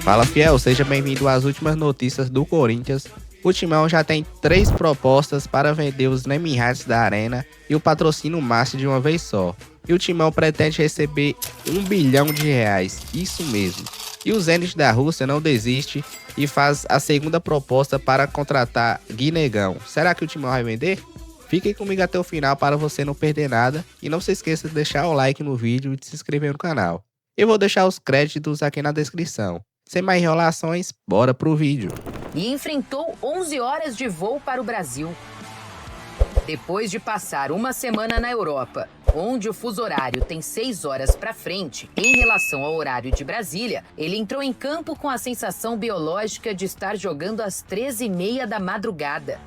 Fala, fiel, seja bem-vindo às últimas notícias do Corinthians. O Timão já tem 3 propostas para vender os naming rights da Arena e o patrocínio máximo de uma vez só. E o Timão pretende receber R$1 bilhão, isso mesmo. E o Zenit da Rússia não desiste e faz a segunda proposta para contratar Guinegão. Será que o Timão vai vender? Fiquem comigo até o final para você não perder nada e não se esqueça de deixar o like no vídeo e de se inscrever no canal. Eu vou deixar os créditos aqui na descrição. Sem mais enrolações, bora pro vídeo. E enfrentou 11 horas de voo para o Brasil. Depois de passar uma semana na Europa, onde o fuso horário tem 6 horas para frente em relação ao horário de Brasília, ele entrou em campo com a sensação biológica de estar jogando às 13h30 da madrugada.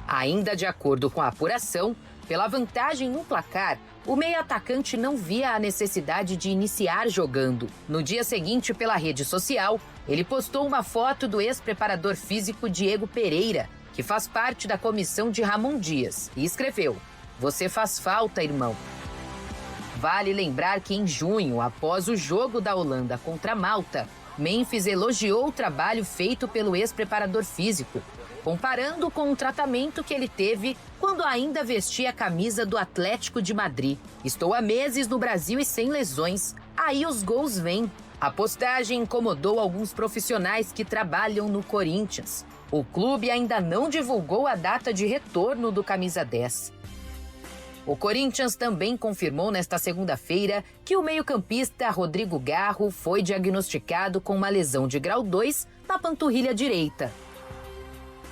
Ainda de acordo com a apuração, pela vantagem no placar, o meio-atacante não via a necessidade de iniciar jogando. No dia seguinte, pela rede social, ele postou uma foto do ex-preparador físico Diego Pereira, que faz parte da comissão de Ramon Dias, e escreveu: "Você faz falta, irmão." Vale lembrar que em junho, após o jogo da Holanda contra Malta, Memphis elogiou o trabalho feito pelo ex-preparador físico, comparando com o tratamento que ele teve quando ainda vestia a camisa do Atlético de Madrid. "Estou há meses no Brasil e sem lesões. Aí os gols vêm." A postagem incomodou alguns profissionais que trabalham no Corinthians. O clube ainda não divulgou a data de retorno do camisa 10. O Corinthians também confirmou nesta segunda-feira que o meio-campista Rodrigo Garro foi diagnosticado com uma lesão de grau 2 na panturrilha direita.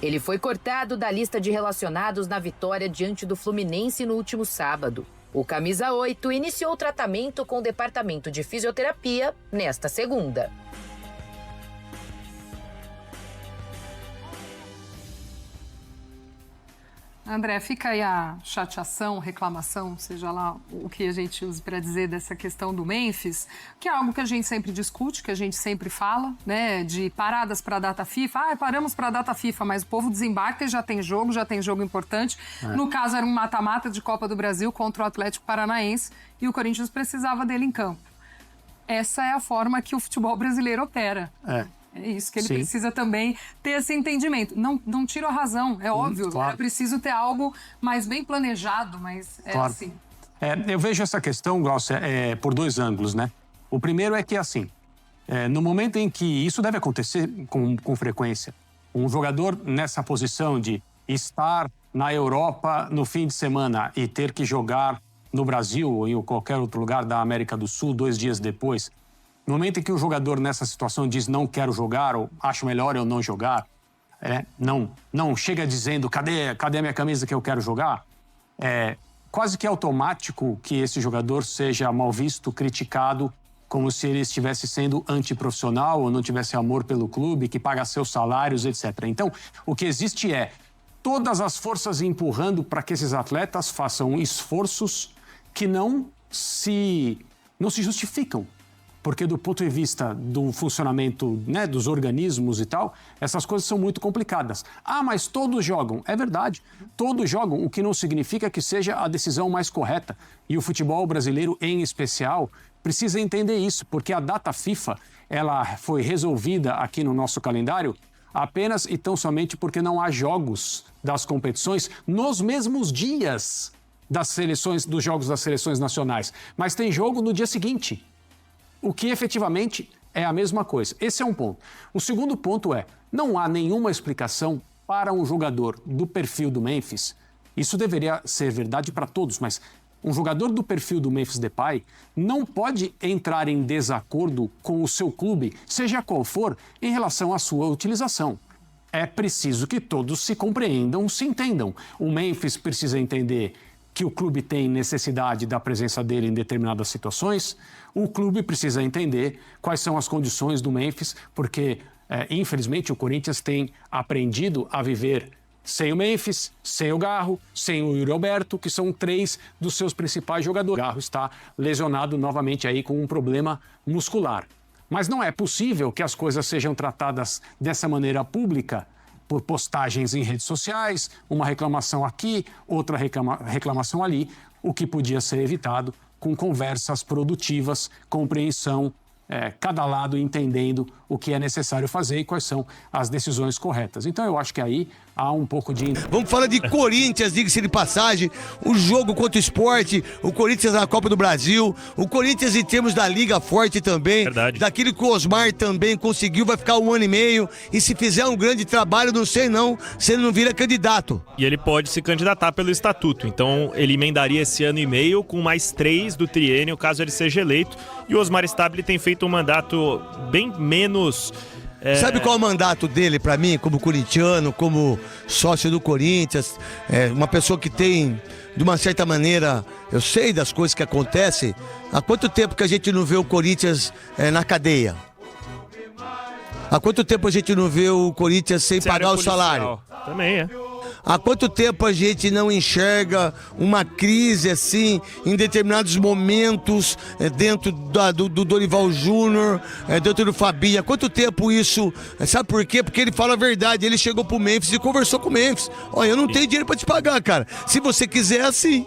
Ele foi cortado da lista de relacionados na vitória diante do Fluminense no último sábado. O camisa 8 iniciou o tratamento com o departamento de fisioterapia nesta segunda. André, fica aí a chateação, reclamação, seja lá o que a gente usa para dizer dessa questão do Memphis, que é algo que a gente sempre discute, que a gente sempre fala, né, de paradas para a data FIFA. Paramos para a data FIFA, mas o povo desembarca e já tem jogo importante. No caso, era um mata-mata de Copa do Brasil contra o Atlético Paranaense e o Corinthians precisava dele em campo. Essa é a forma que o futebol brasileiro opera. É isso que ele precisa também ter esse entendimento. Não tiro a razão, é óbvio. Claro. É preciso ter algo mais bem planejado, mas é claro. Assim. Eu vejo essa questão, Glaucia, por 2 ângulos, né? O primeiro é que, assim, no momento em que isso deve acontecer com frequência, um jogador nessa posição de estar na Europa no fim de semana e ter que jogar no Brasil ou em qualquer outro lugar da América do Sul 2 dias depois, no momento em que o jogador nessa situação diz não quero jogar ou acho melhor eu não jogar, não chega dizendo cadê a minha camisa que eu quero jogar, é quase que automático que esse jogador seja mal visto, criticado, como se ele estivesse sendo antiprofissional ou não tivesse amor pelo clube, que paga seus salários, etc. Então, o que existe é todas as forças empurrando para que esses atletas façam esforços que não se justificam. Porque do ponto de vista do funcionamento, né, dos organismos e tal, essas coisas são muito complicadas. Mas todos jogam. É verdade, todos jogam, o que não significa que seja a decisão mais correta. E o futebol brasileiro, em especial, precisa entender isso, porque a data FIFA, ela foi resolvida aqui no nosso calendário apenas e tão somente porque não há jogos das competições nos mesmos dias dos jogos das seleções nacionais. Mas tem jogo no dia seguinte. O que efetivamente é a mesma coisa. Esse é um ponto. O segundo ponto não há nenhuma explicação para um jogador do perfil do Memphis. Isso deveria ser verdade para todos, mas um jogador do perfil do Memphis Depay não pode entrar em desacordo com o seu clube, seja qual for, em relação à sua utilização. É preciso que todos se compreendam, se entendam. O Memphis precisa entender que o clube tem necessidade da presença dele em determinadas situações, o clube precisa entender quais são as condições do Memphis, porque, infelizmente, o Corinthians tem aprendido a viver sem o Memphis, sem o Garro, sem o Yuri Alberto, que são 3 dos seus principais jogadores. O Garro está lesionado novamente aí com um problema muscular. Mas não é possível que as coisas sejam tratadas dessa maneira pública, por postagens em redes sociais, uma reclamação aqui, outra reclamação ali, o que podia ser evitado com conversas produtivas, compreensão cada lado entendendo o que é necessário fazer e quais são as decisões corretas. Então eu acho que aí há um pouco de... Vamos falar de Corinthians, diga-se de passagem, o jogo contra o Sport, o Corinthians na Copa do Brasil, o Corinthians em termos da Liga Forte também, Verdade. daquilo que o Osmar também conseguiu, vai ficar 1 ano e meio, e se fizer um grande trabalho, não sei não, se ele não vira candidato. E ele pode se candidatar pelo estatuto, então ele emendaria esse ano e meio com mais 3 do triênio, caso ele seja eleito, e o Osmar Stabile tem feito um mandato bem menos... Sabe qual é o mandato dele pra mim, como corintiano, como sócio do Corinthians? Uma pessoa que tem, de uma certa maneira, eu sei das coisas que acontecem. Há quanto tempo que a gente não vê o Corinthians na cadeia? Há quanto tempo a gente não vê o Corinthians sem pagar o salário? Também é. Há quanto tempo a gente não enxerga uma crise assim, em determinados momentos, dentro do Dorival Júnior, dentro do Fabinho? Há quanto tempo isso? Sabe por quê? Porque ele fala a verdade. Ele chegou pro Memphis e conversou com o Memphis. Olha, eu não tenho dinheiro pra te pagar, cara. Se você quiser, assim.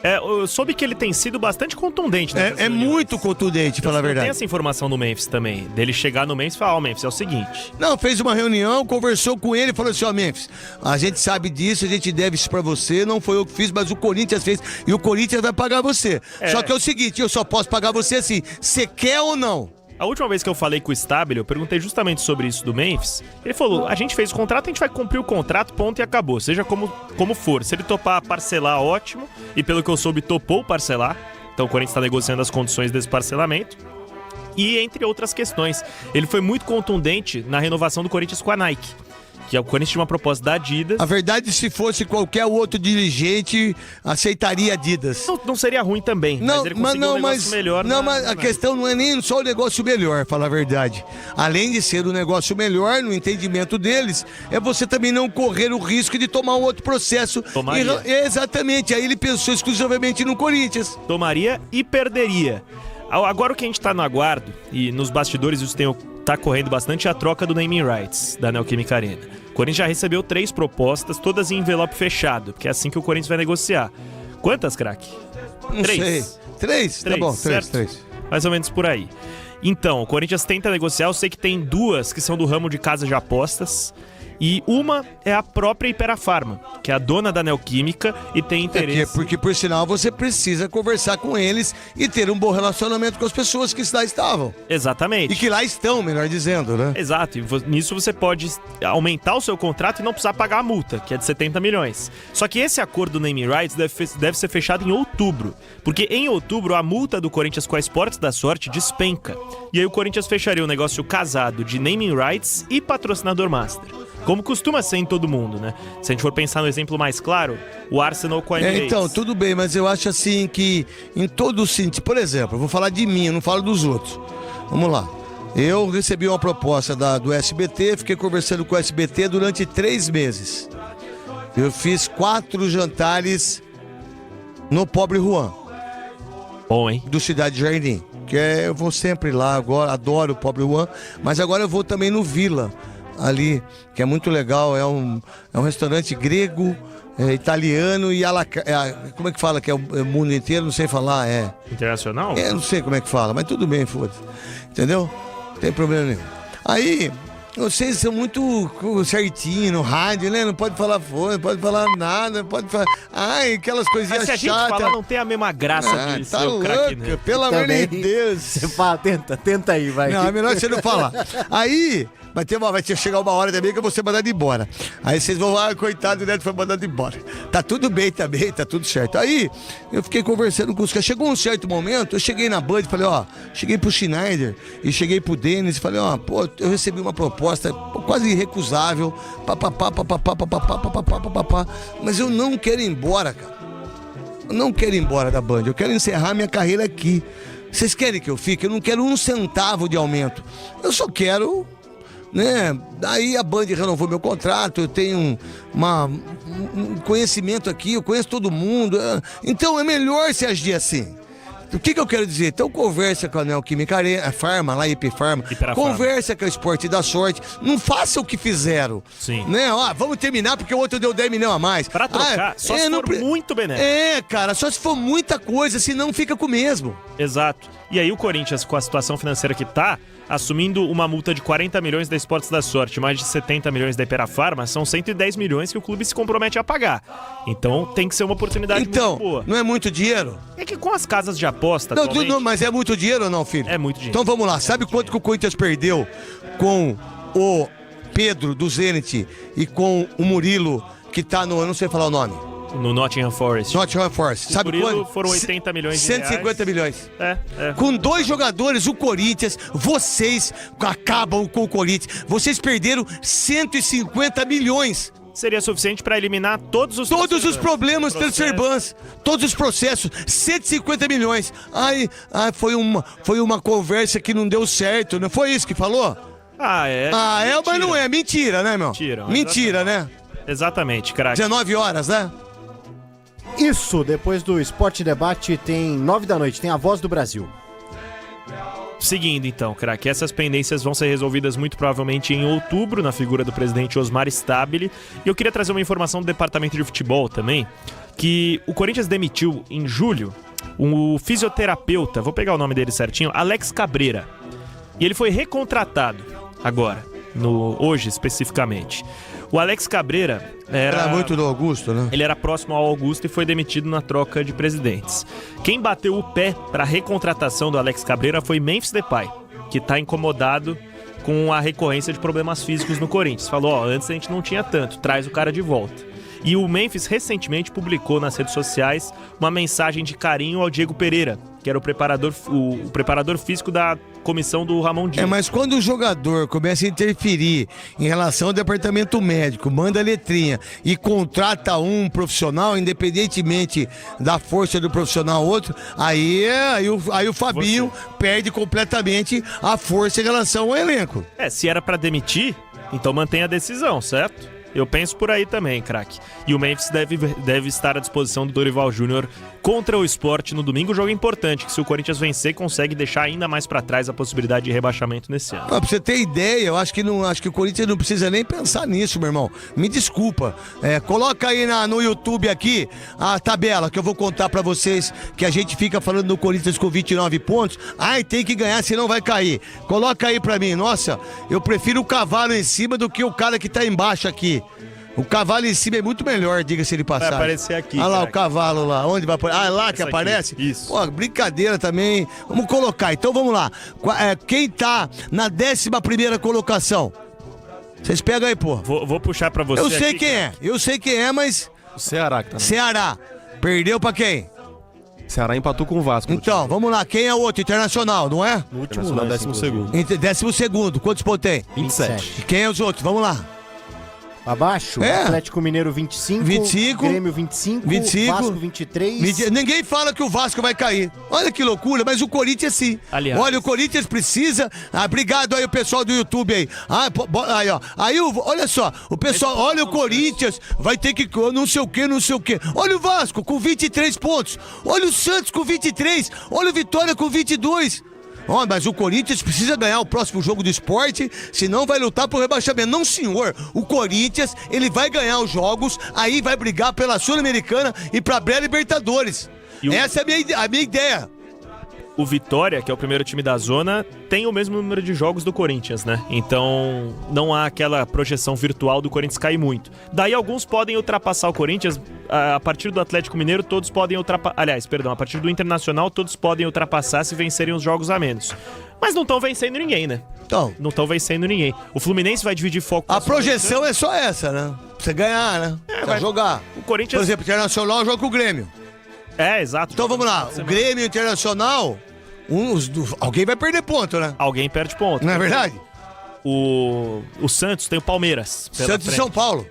Eu soube que ele tem sido bastante contundente. É muito contundente, falar a verdade. Tem essa informação do Memphis também, dele chegar no Memphis e falar, Memphis, é o seguinte... Não, fez uma reunião, conversou com ele e falou assim, Memphis, a gente sabe disso, a gente deve isso pra você, não foi eu que fiz, mas o Corinthians fez, e o Corinthians vai pagar você. Só que é o seguinte, eu só posso pagar você assim, você quer ou não? A última vez que eu falei com o Stabile, eu perguntei justamente sobre isso do Memphis. Ele falou, a gente fez o contrato, a gente vai cumprir o contrato, ponto e acabou. Seja como for. Se ele topar parcelar, ótimo. E pelo que eu soube, topou parcelar. Então o Corinthians está negociando as condições desse parcelamento. E entre outras questões, ele foi muito contundente na renovação do Corinthians com a Nike. Que o Corinthians tinha uma proposta da Adidas. A verdade, se fosse qualquer outro dirigente, aceitaria Adidas. Não seria ruim também, mas ele conseguiu um negócio melhor. Não, mas a questão não é nem só o negócio melhor, falar a verdade. Além de ser o negócio melhor, no entendimento deles, é você também não correr o risco de tomar um outro processo. Tomaria. Exatamente, aí ele pensou exclusivamente no Corinthians. Tomaria e perderia. Agora o que a gente tá no aguardo, e nos bastidores isso tá correndo bastante, é a troca do naming rights da Neoquímica Arena. O Corinthians já recebeu 3 propostas, todas em envelope fechado, porque é assim que o Corinthians vai negociar. Quantas, craque? Não 3. sei. 3? Tá bom, 3. Mais ou menos por aí. Então, o Corinthians tenta negociar, eu sei que tem 2 que são do ramo de casa de apostas, e uma é a própria Ipera-Pharma, que é a dona da Neoquímica e tem interesse... Porque, por sinal, você precisa conversar com eles e ter um bom relacionamento com as pessoas que lá estavam. Exatamente. E que lá estão, melhor dizendo, né? Exato, e nisso você pode aumentar o seu contrato e não precisar pagar a multa, que é de 70 milhões. Só que esse acordo do naming rights deve ser fechado em outubro, porque em outubro a multa do Corinthians com a Esportes da Sorte despenca. E aí o Corinthians fecharia o negócio casado de naming rights e patrocinador master. Como costuma ser em todo mundo, né? Se a gente for pensar no exemplo mais claro, o Arsenal com a Emirates. Então, tudo bem, mas eu acho assim que em todo sentido... Por exemplo, eu vou falar de mim, eu não falo dos outros. Vamos lá. Eu recebi uma proposta do SBT, fiquei conversando com o SBT durante 3 meses. Eu fiz 4 jantares no Pobre Juan. Bom, hein? Do Cidade Jardim. Eu vou sempre lá agora, adoro o Pobre Juan, mas agora eu vou também no Vila, ali, que é muito legal, é um restaurante grego, italiano e como é que fala que é o mundo inteiro, não sei falar, Internacional? Não sei como é que fala, mas tudo bem, foda-se, entendeu? Não tem problema nenhum. Aí, vocês são muito certinho no rádio, né? Não pode falar foda, não pode falar nada, não pode falar... Ai, aquelas coisinhas chatas. Mas se a gente falar, não tem a mesma graça de tá ser o craque, louca, né? pelo amor de Deus. Você fala, tenta aí, vai. Não, é melhor você não falar. Aí, vai chegar uma hora também que eu vou ser mandado embora. Aí vocês vão lá, coitado, o Neto foi mandado embora. Tá tudo bem também, tá tudo certo. Aí, eu fiquei conversando com os caras. Chegou um certo momento, eu cheguei na Band e falei, cheguei pro Schneider e cheguei pro Denis e falei, eu recebi uma proposta quase irrecusável, mas eu não quero ir embora, cara. Eu não quero ir embora da Band, eu quero encerrar minha carreira aqui. Vocês querem que eu fique? Eu não quero 1 centavo de aumento. Eu só quero... né? Daí a Band renovou meu contrato, eu tenho um conhecimento aqui, eu conheço todo mundo, então é melhor se agir assim. O que eu quero dizer? Então conversa com a Neoquímica Farma, lá Ipifarma. Conversa com a Esporte da Sorte. Não faça o que fizeram. Sim. Né? Ó, vamos terminar porque o outro deu 10 milhões a mais. Pra trocar, só se for muito benéfico. Cara, só se for muita coisa, senão fica com o mesmo. Exato. E aí o Corinthians, com a situação financeira que tá, assumindo uma multa de 40 milhões da Esportes da Sorte, mais de 70 milhões da Iperafarma, são 110 milhões que o clube se compromete a pagar. Então tem que ser uma oportunidade muito boa. Não é muito dinheiro? É que com as casas de aposta Não, mas é muito dinheiro ou não, filho? É muito dinheiro. Então vamos lá. Sabe quanto que o Corinthians perdeu com o Pedro do Zenit e com o Murilo, que tá no... Eu não sei falar o nome. No Nottingham Forest. Nottingham Forest. Sabe quanto? Foram 80 milhões de 150 reais. milhões. É. Com 2 jogadores, o Corinthians, vocês acabam com o Corinthians. Vocês perderam 150 milhões. Seria suficiente para eliminar todos os problemas Tercerbans, todos os processos, 150 milhões. Foi uma conversa que não deu certo, não foi isso que falou? Mas não é. Mentira, né, meu? Mentira, né? Exatamente, craque. 19 horas, né? Isso, depois do Esporte Debate, tem 9 da noite, tem a Voz do Brasil. Seguindo então, craque, essas pendências vão ser resolvidas muito provavelmente em outubro, na figura do presidente Osmar Stabile. E eu queria trazer uma informação do departamento de futebol também, que o Corinthians demitiu em julho um fisioterapeuta, vou pegar o nome dele certinho, Alex Cabreira. E ele foi recontratado agora, hoje especificamente. O Alex Cabreira era muito do Augusto, né? Ele era próximo ao Augusto e foi demitido na troca de presidentes. Quem bateu o pé para a recontratação do Alex Cabreira foi Memphis Depay, que está incomodado com a recorrência de problemas físicos no Corinthians. Falou, antes a gente não tinha tanto, traz o cara de volta. E o Memphis recentemente publicou nas redes sociais uma mensagem de carinho ao Diego Pereira, que era o preparador físico da comissão do Ramon Dias. Mas quando o jogador começa a interferir em relação ao departamento médico, manda letrinha e contrata um profissional, independentemente da força do profissional outro, aí o Fabinho perde completamente a força em relação ao elenco. Se era pra demitir, então mantém a decisão, certo? Eu penso por aí também, craque. E o Memphis deve estar à disposição do Dorival Júnior contra o Sport no domingo. Jogo importante, que se o Corinthians vencer, consegue deixar ainda mais pra trás a possibilidade de rebaixamento nesse ano. Pra você ter ideia, eu acho que o Corinthians não precisa nem pensar nisso, meu irmão. Me desculpa. Coloca aí no YouTube aqui a tabela que eu vou contar pra vocês, que a gente fica falando do Corinthians com 29 pontos. Tem que ganhar, senão vai cair. Coloca aí pra mim. Nossa, eu prefiro o cavalo em cima do que o cara que tá embaixo aqui. O cavalo em cima é muito melhor, diga-se de passagem. Vai aparecer aqui. Olha lá o cavalo lá. Onde vai aparecer? É lá que aparece? Isso. Pô, brincadeira também. Vamos colocar. Então vamos lá. Quem tá na 11ª colocação? Vocês pegam aí, pô. Vou puxar pra você. Eu sei quem é, mas... O Ceará que tá. Ceará. Perdeu pra quem? Ceará empatou com o Vasco. Então, vamos lá. Quem é o outro? Internacional, não é? No último, não, 12º. 12º. Quantos pontos tem? 27. Quem é os outros? Vamos lá. Abaixo, Atlético Mineiro 25, Grêmio 25, Vasco 23. Ninguém fala que o Vasco vai cair. Olha que loucura, mas o Corinthians sim. Aliás. Olha, o Corinthians precisa... obrigado aí o pessoal do YouTube aí. Aí, ó. Olha só, o pessoal, olha o Corinthians, vai ter que... não sei o quê. Olha o Vasco com 23 pontos. Olha o Santos com 23. Olha o Vitória com 22. Mas o Corinthians precisa ganhar o próximo jogo do Sport, senão vai lutar por rebaixamento. Não, senhor. O Corinthians, ele vai ganhar os jogos, aí vai brigar pela Sul-Americana e pra pré-Libertadores. Essa é a minha ideia. O Vitória, que é o primeiro time da zona, tem o mesmo número de jogos do Corinthians, né? Então não há aquela projeção virtual do Corinthians cair muito. Daí alguns podem ultrapassar o Corinthians. A partir do Atlético Mineiro, todos podem ultrapassar. A partir do Internacional, todos podem ultrapassar se vencerem os jogos a menos. Mas não estão vencendo ninguém, né? Não estão vencendo ninguém. O Fluminense vai dividir foco. A projeção é só essa, né? Pra você ganhar, né? Pra jogar. O Corinthians... Por exemplo, o Internacional joga com o Grêmio. Exato. Então vamos lá. O Grêmio e o Internacional... alguém vai perder ponto, né? Alguém perde ponto. Não é verdade? O Santos tem o Palmeiras. Santos e São Paulo.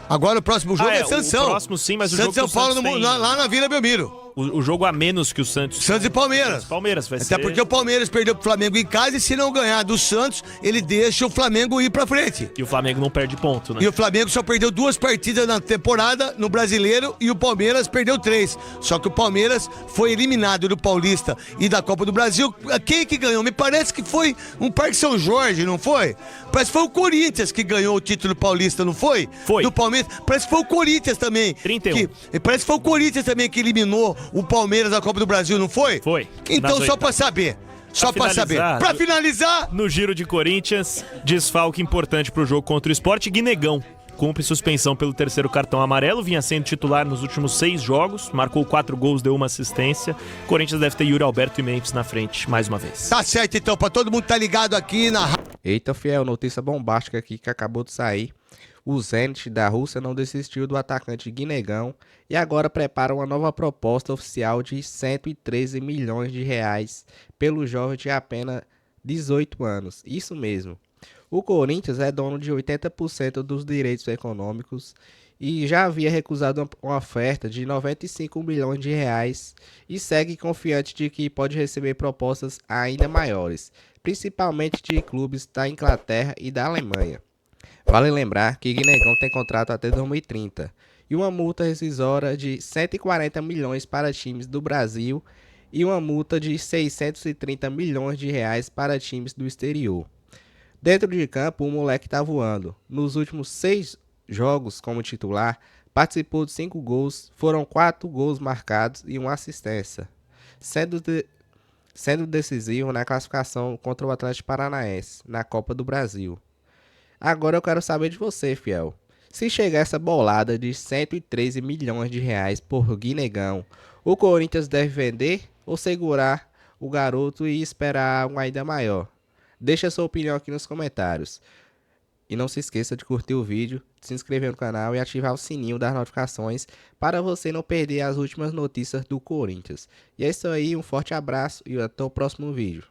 Agora o próximo jogo é Sansão. O próximo sim, mas o Santos jogo São Paulo tem... lá na Vila Belmiro. O jogo a menos que o Santos. Santos e Palmeiras. Palmeiras vai ser. Até porque o Palmeiras perdeu pro Flamengo em casa e se não ganhar do Santos, ele deixa o Flamengo ir pra frente. E o Flamengo não perde ponto, né? E o Flamengo só perdeu 2 partidas na temporada no Brasileiro e o Palmeiras perdeu 3. Só que o Palmeiras foi eliminado do Paulista e da Copa do Brasil. Quem que ganhou? Me parece que foi um Parque São Jorge, não foi? Parece que foi o Corinthians que ganhou o título paulista, não foi? Foi. Do Palmeiras. Parece que foi o Corinthians também. 31. Parece que foi o Corinthians também que eliminou o Palmeiras da Copa do Brasil, não foi? Foi. Então, Nas só oitavas. pra saber. Só pra saber. finalizar, Pra finalizar, No giro de Corinthians, desfalque importante pro jogo contra o Sport. Guinegão cumpre suspensão pelo 3º cartão amarelo, vinha sendo titular nos últimos 6 jogos, marcou 4 gols, deu 1 assistência. Corinthians deve ter Yuri Alberto e Memphis na frente, mais uma vez. tá certo então, pra todo mundo tá ligado aqui na... Eita, fiel, notícia bombástica aqui que acabou de sair. O Zenit da Rússia não desistiu do atacante Guinegão e agora prepara uma nova proposta oficial de 113 milhões de reais pelo jovem de apenas 18 anos. Isso mesmo. O Corinthians é dono de 80% dos direitos econômicos e já havia recusado uma oferta de 95 milhões de reais e segue confiante de que pode receber propostas ainda maiores, principalmente de clubes da Inglaterra e da Alemanha. Vale lembrar que Guinegão tem contrato até 2030 e uma multa rescisória de 140 milhões para times do Brasil e uma multa de 630 milhões de reais para times do exterior. Dentro de campo, o moleque tá voando. Nos últimos 6 jogos como titular, participou de 5 gols, foram 4 gols marcados e uma assistência, sendo decisivo na classificação contra o Atlético Paranaense na Copa do Brasil. Agora eu quero saber de você, fiel. Se chegar essa bolada de 113 milhões de reais por Guinegão, o Corinthians deve vender ou segurar o garoto e esperar um ainda maior? Deixa sua opinião aqui nos comentários. E não se esqueça de curtir o vídeo, de se inscrever no canal e ativar o sininho das notificações para você não perder as últimas notícias do Corinthians. E é isso aí, um forte abraço e até o próximo vídeo.